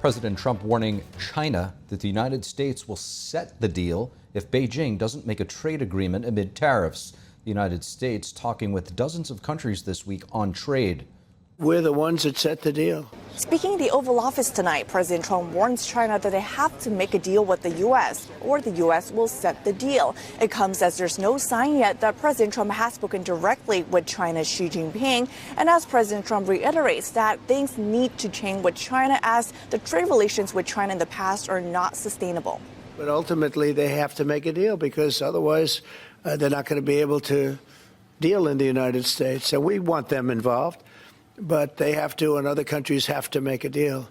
President Trump warning China that the United States will set the deal if Beijing doesn't make a trade agreement amid tariffs. The United States talking with dozens of countries this week on trade. We're the ones that set the deal. Speaking in the Oval Office tonight, President Trump warns China that they have to make a deal with the U.S. or the U.S. will set the deal. It comes as there's no sign yet that President Trump has spoken directly with China's Xi Jinping, and as President Trump reiterates that things need to change with China as the trade relations with China in the past are not sustainable. But ultimately, they have to make a deal because otherwise they're not going to be able to deal in the United States. And we want them involved. But they have to, and other countries have to make a deal.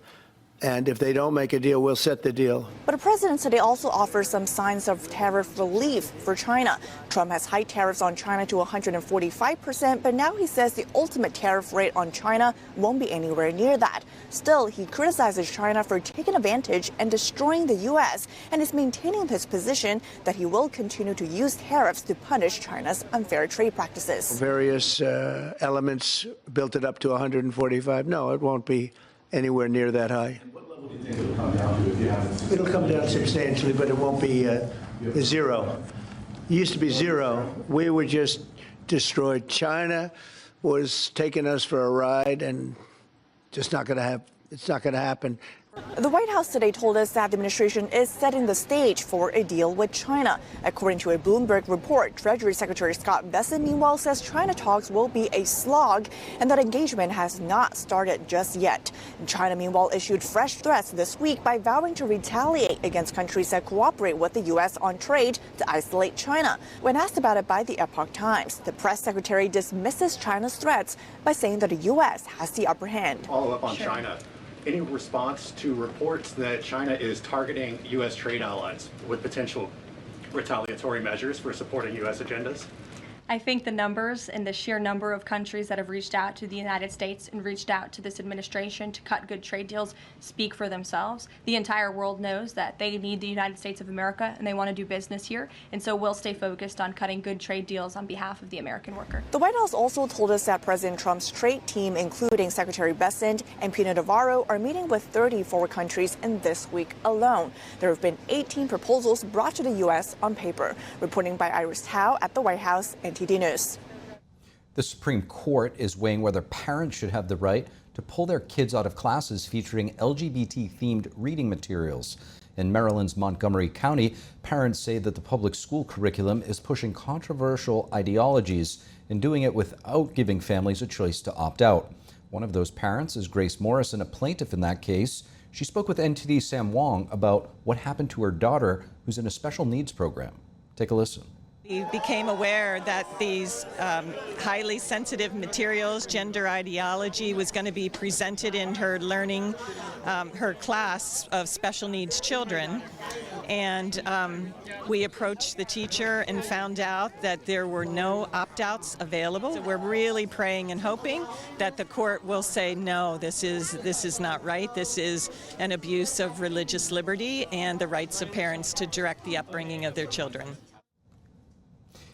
And if they don't make a deal, we'll set the deal. But the president today also offers some signs of tariff relief for China. Trump has hiked tariffs on China to 145%, but now he says the ultimate tariff rate on China won't be anywhere near that. Still, he criticizes China for taking advantage and destroying the U.S. and is maintaining his position that he will continue to use tariffs to punish China's unfair trade practices. Various elements built it up to 145. No, it won't be anywhere near that high. What level do you think it'll come down to if you haven't? It'll come down substantially, but it won't be zero. It used to be zero. We were just destroyed. China was taking us for a ride, and just not going to happen. It's not going to happen. The White House today told us that the administration is setting the stage for a deal with China. According to a Bloomberg report, Treasury Secretary Scott Bessent meanwhile says China talks will be a slog and that engagement has not started just yet. China meanwhile issued fresh threats this week by vowing to retaliate against countries that cooperate with the U.S. on trade to isolate China. When asked about it by the Epoch Times, the press secretary dismisses China's threats by saying that the U.S. has the upper hand. Follow up on China. Any response to reports that China is targeting U.S. trade allies with potential retaliatory measures for supporting U.S. agendas? I think the numbers and the sheer number of countries that have reached out to the United States and reached out to this administration to cut good trade deals speak for themselves. The entire world knows that they need the United States of America and they want to do business here, and so we'll stay focused on cutting good trade deals on behalf of the American worker. The White House also told us that President Trump's trade team, including Secretary Bessent and Pina Navarro, are meeting with 34 countries in this week alone. There have been 18 proposals brought to the U.S. on paper. Reporting by Iris Tao at the White House and TD News. The Supreme Court is weighing whether parents should have the right to pull their kids out of classes featuring LGBT-themed reading materials. In Maryland's Montgomery County, parents say that the public school curriculum is pushing controversial ideologies and doing it without giving families a choice to opt out. One of those parents is Grace Morrison, a plaintiff in that case. She spoke with NTD's Sam Wong about what happened to her daughter, who's in a special needs program. Take a listen. We became aware that these highly sensitive materials, gender ideology, was going to be presented in her learning, her class of special needs children. And we approached the teacher and found out that there were no opt-outs available. So we're really praying and hoping that the court will say, no, this is not right. This is an abuse of religious liberty and the rights of parents to direct the upbringing of their children.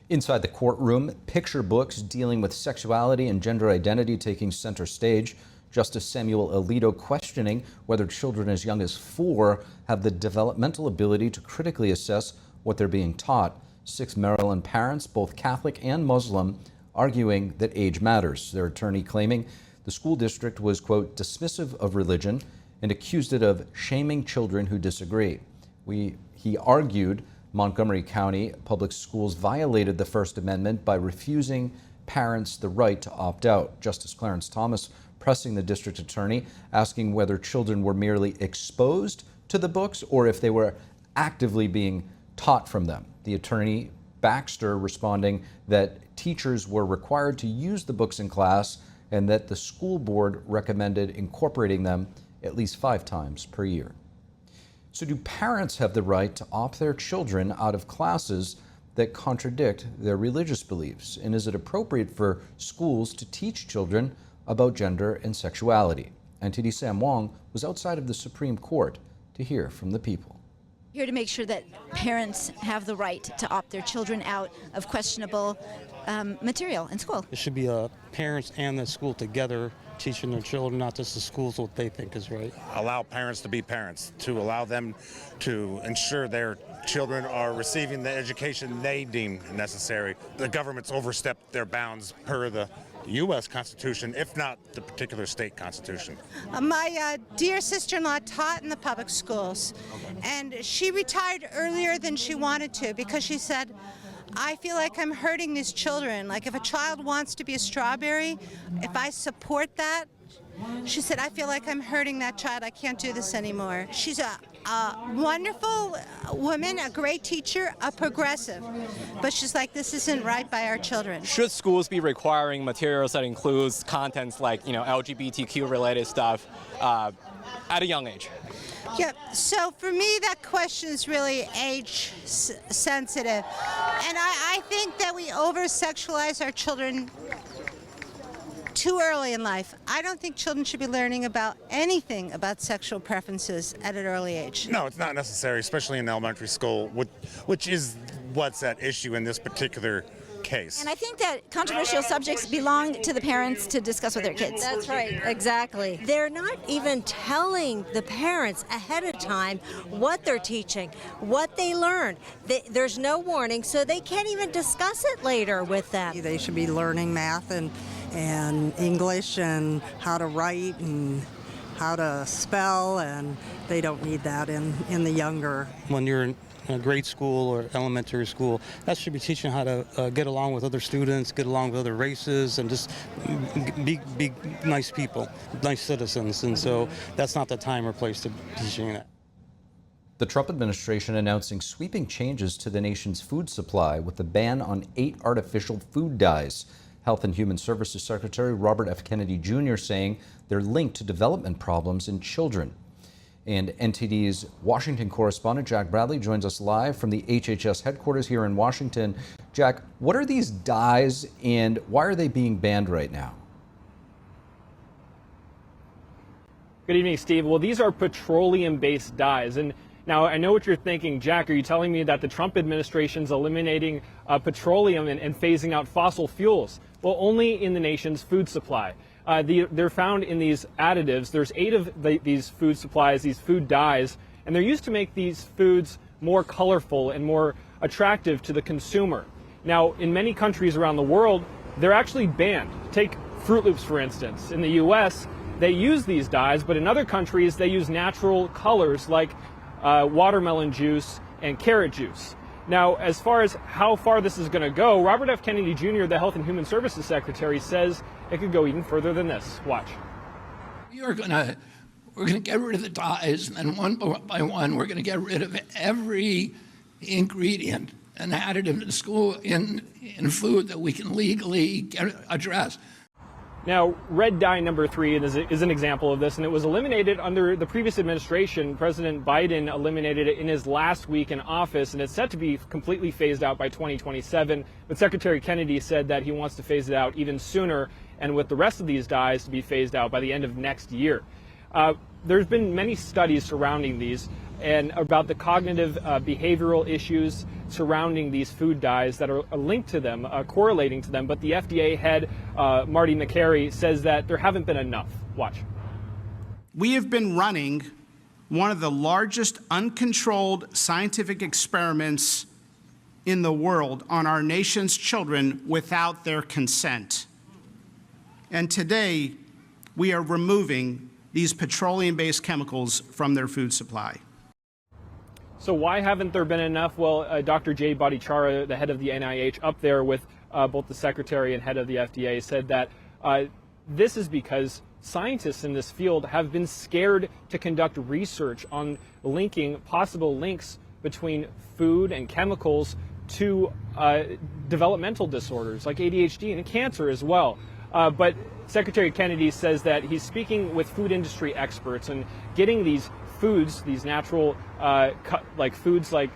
Inside the courtroom, picture books dealing with sexuality and gender identity taking center stage. Justice Samuel Alito questioning whether children as young as 4 have the developmental ability to critically assess what they're being taught. 6 Maryland parents, both Catholic and Muslim, arguing that age matters. Their attorney claiming the school district was, quote, dismissive of religion and accused it of shaming children who disagree. He argued Montgomery County Public Schools violated the First Amendment by refusing parents the right to opt out. Justice Clarence Thomas pressing the district attorney, asking whether children were merely exposed to the books or if they were actively being taught from them. The attorney, Baxter, responding that teachers were required to use the books in class and that the school board recommended incorporating them at least 5 times per year. So do parents have the right to opt their children out of classes that contradict their religious beliefs? And is it appropriate for schools to teach children about gender and sexuality? NTD Sam Wong was outside of the Supreme Court to hear from the people. Here to make sure that parents have the right to opt their children out of questionable material in school. It should be parents and the school together teaching their children, not just the schools, what they think is right. Allow parents to be parents, to allow them to ensure their children are receiving the education they deem necessary. The government's overstepped their bounds per the U.S. Constitution, if not the particular state constitution. My dear sister-in-law taught in the public schools, and she retired earlier than she wanted to because she said, I feel like I'm hurting these children. Like if a child wants to be a strawberry, if I support that, she said, I feel like I'm hurting that child. I can't do this anymore. She's a wonderful woman, a great teacher, a progressive. But she's like, this isn't right by our children. Should schools be requiring materials that includes contents like, LGBTQ related stuff at a young age? Yeah, so for me, that question is really age sensitive. And I think that we over-sexualize our children too early in life. I don't think children should be learning about anything about sexual preferences at an early age. No, it's not necessary, especially in elementary school, which is what's at issue in this particular case. And I think that controversial subjects belong to the parents to discuss with their kids. That's right, exactly. They're not even telling the parents ahead of time what they're teaching, what they learned. There's no warning, so they can't even discuss it later with them. They should be learning math and English and how to write and how to spell, and they don't need that in the younger. When you're in grade school or elementary school, that should be teaching how to get along with other students, get along with other races, and just be nice people, nice citizens. And so that's not the time or place to be teaching that. The Trump administration announcing sweeping changes to the nation's food supply with the ban on 8 artificial food dyes. Health and Human Services Secretary Robert F. Kennedy Jr. saying they're linked to development problems in children. And NTD's Washington correspondent Jack Bradley joins us live from the HHS headquarters here in Washington. Jack, what are these dyes and why are they being banned right now? Good evening, Steve. Well, these are petroleum-based dyes. And now, I know what you're thinking. Jack, are you telling me that the Trump administration's eliminating petroleum and phasing out fossil fuels? Well, only in the nation's food supply. They're found in these additives. There's 8 of these food supplies, these food dyes, and they're used to make these foods more colorful and more attractive to the consumer. Now, in many countries around the world, they're actually banned. Take Fruit Loops, for instance. In the U.S., they use these dyes, but in other countries, they use natural colors like watermelon juice and carrot juice. Now, as far as how far this is going to go, Robert F. Kennedy Jr., the Health and Human Services Secretary, says it could go even further than this. Watch. We're going to get rid of the dyes, and then one by one, we're going to get rid of every ingredient and additive in food that we can legally address. Now, red dye number 3 is an example of this, and it was eliminated under the previous administration. President Biden eliminated it in his last week in office, and it's set to be completely phased out by 2027. But Secretary Kennedy said that he wants to phase it out even sooner, and with the rest of these dyes to be phased out by the end of next year. There's been many studies surrounding these and about the cognitive behavioral issues surrounding these food dyes that are linked to them, correlating to them. But the FDA head, Marty McCary, says that there haven't been enough. Watch. We have been running one of the largest uncontrolled scientific experiments in the world on our nation's children without their consent. And today, we are removing these petroleum-based chemicals from their food supply. So why haven't there been enough? Well, Dr. Jay Bhattacharya, the head of the NIH, up there with both the secretary and head of the FDA, said that this is because scientists in this field have been scared to conduct research on linking possible links between food and chemicals to developmental disorders like ADHD and cancer as well. But Secretary Kennedy says that he's speaking with food industry experts and getting these foods, these natural foods like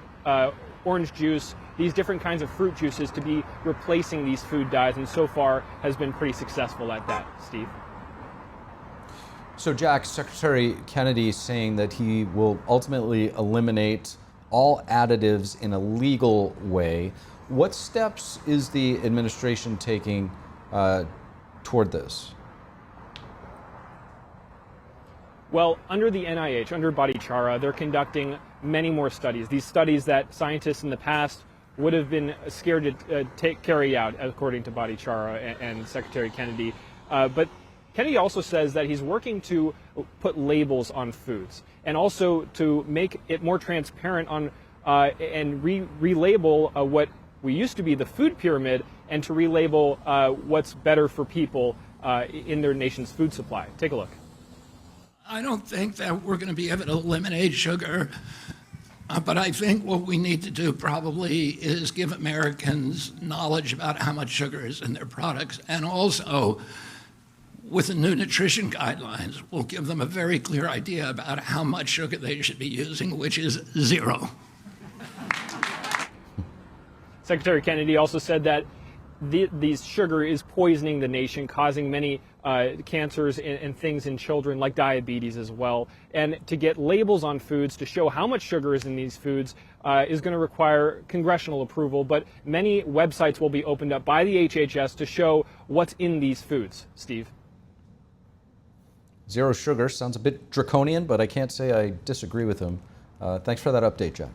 orange juice, these different kinds of fruit juices to be replacing these food dyes, and so far has been pretty successful at that, Steve. So Jack, Secretary Kennedy is saying that he will ultimately eliminate all additives in a legal way. What steps is the administration taking toward this? Well, under the NIH, under Bobby Chara, they're conducting many more studies. These studies that scientists in the past would have been scared to carry out, according to Bobby Chara and Secretary Kennedy. But Kennedy also says that he's working to put labels on foods and also to make it more transparent on and relabel what we used to be the food pyramid and to relabel what's better for people in their nation's food supply. Take a look. I don't think that we're going to be able to eliminate sugar, but I think what we need to do probably is give Americans knowledge about how much sugar is in their products, and also with the new nutrition guidelines, we'll give them a very clear idea about how much sugar they should be using, which is 0. Secretary Kennedy also said that these sugar is poisoning the nation, causing many cancers and things in children, like diabetes as well. And to get labels on foods to show how much sugar is in these foods is going to require congressional approval, but many websites will be opened up by the HHS to show what's in these foods. Steve? 0 sugar sounds a bit draconian, but I can't say I disagree with him. Thanks for that update, Jack.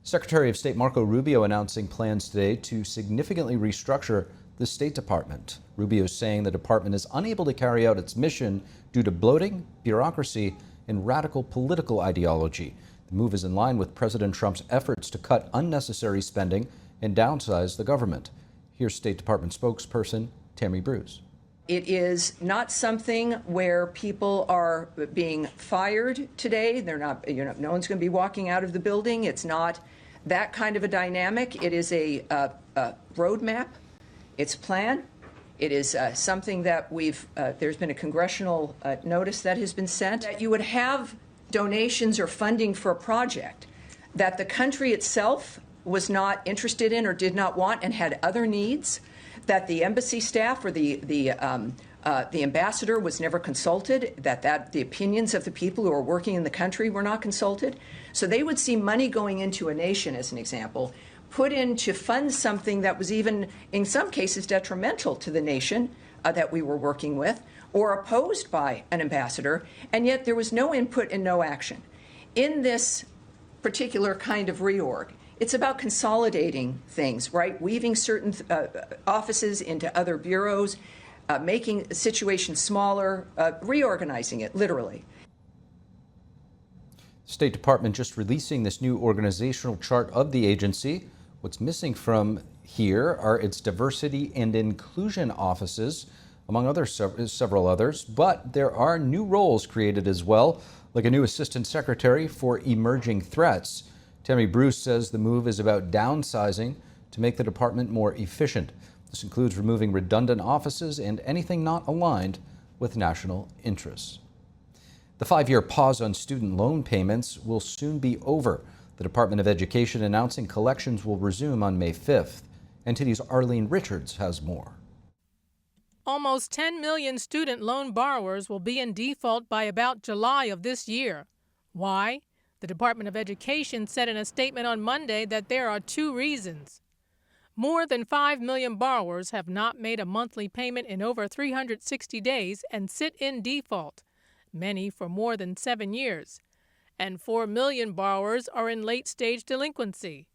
Secretary of State Marco Rubio announcing plans today to significantly restructure the State Department. Rubio is saying the department is unable to carry out its mission due to bloating, bureaucracy, and radical political ideology. The move is in line with President Trump's efforts to cut unnecessary spending and downsize the government. Here's State Department spokesperson Tammy Bruce. It is not something where people are being fired today. They're not, no one's going to be walking out of the building. It's not that kind of a dynamic. It is a roadmap. It's a plan. It is something that there's been a congressional notice that has been sent, that you would have donations or funding for a project that the country itself was not interested in or did not want and had other needs, that the embassy staff or the ambassador was never consulted, that the opinions of the people who are working in the country were not consulted. So they would see money going into a nation, as an example, put in to fund something that was even, in some cases, detrimental to the nation that we were working with, or opposed by an ambassador, and yet there was no input and no action. In this particular kind of reorg, it's about consolidating things, right? Weaving certain offices into other bureaus, making situations smaller, reorganizing it, literally. State Department just releasing this new organizational chart of the agency. What's missing from here are its diversity and inclusion offices, among several others, but there are new roles created as well, like a new assistant secretary for emerging threats. Tammy Bruce says the move is about downsizing to make the department more efficient. This includes removing redundant offices and anything not aligned with national interests. The 5-year pause on student loan payments will soon be over. The Department of Education announcing collections will resume on May 5th. NTD's Arlene Richards has more. Almost 10 million student loan borrowers will be in default by about July of this year. Why? The Department of Education said in a statement on Monday that there are 2 reasons. More than 5 million borrowers have not made a monthly payment in over 360 days and sit in default, many for more than 7 years. And 4 million borrowers are in late-stage delinquency.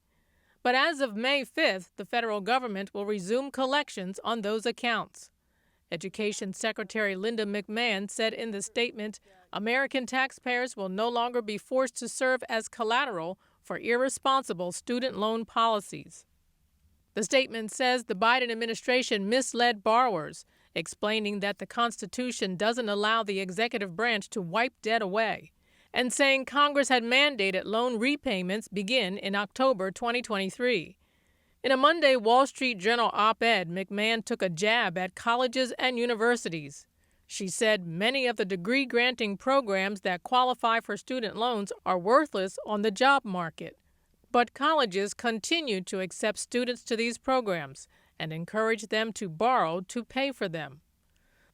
But as of May 5th, the federal government will resume collections on those accounts. Education Secretary Linda McMahon said in the statement, American taxpayers will no longer be forced to serve as collateral for irresponsible student loan policies. The statement says the Biden administration misled borrowers, explaining that the Constitution doesn't allow the executive branch to wipe debt away, and saying Congress had mandated loan repayments begin in October 2023. In a Monday Wall Street Journal op-ed, McMahon took a jab at colleges and universities. She said many of the degree-granting programs that qualify for student loans are worthless on the job market. But colleges continue to accept students to these programs and encourage them to borrow to pay for them.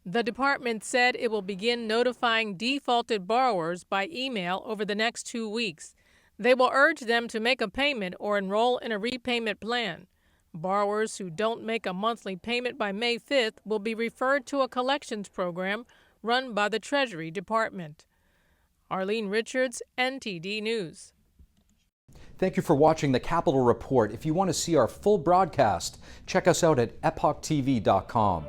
The department said it will begin notifying defaulted borrowers by email over the next 2 weeks. They will urge them to make a payment or enroll in a repayment plan. Borrowers who don't make a monthly payment by May 5th will be referred to a collections program run by the Treasury Department. Arlene Richards, NTD News. Thank you for watching the Capitol Report. If you want to see our full broadcast, check us out at epochtv.com.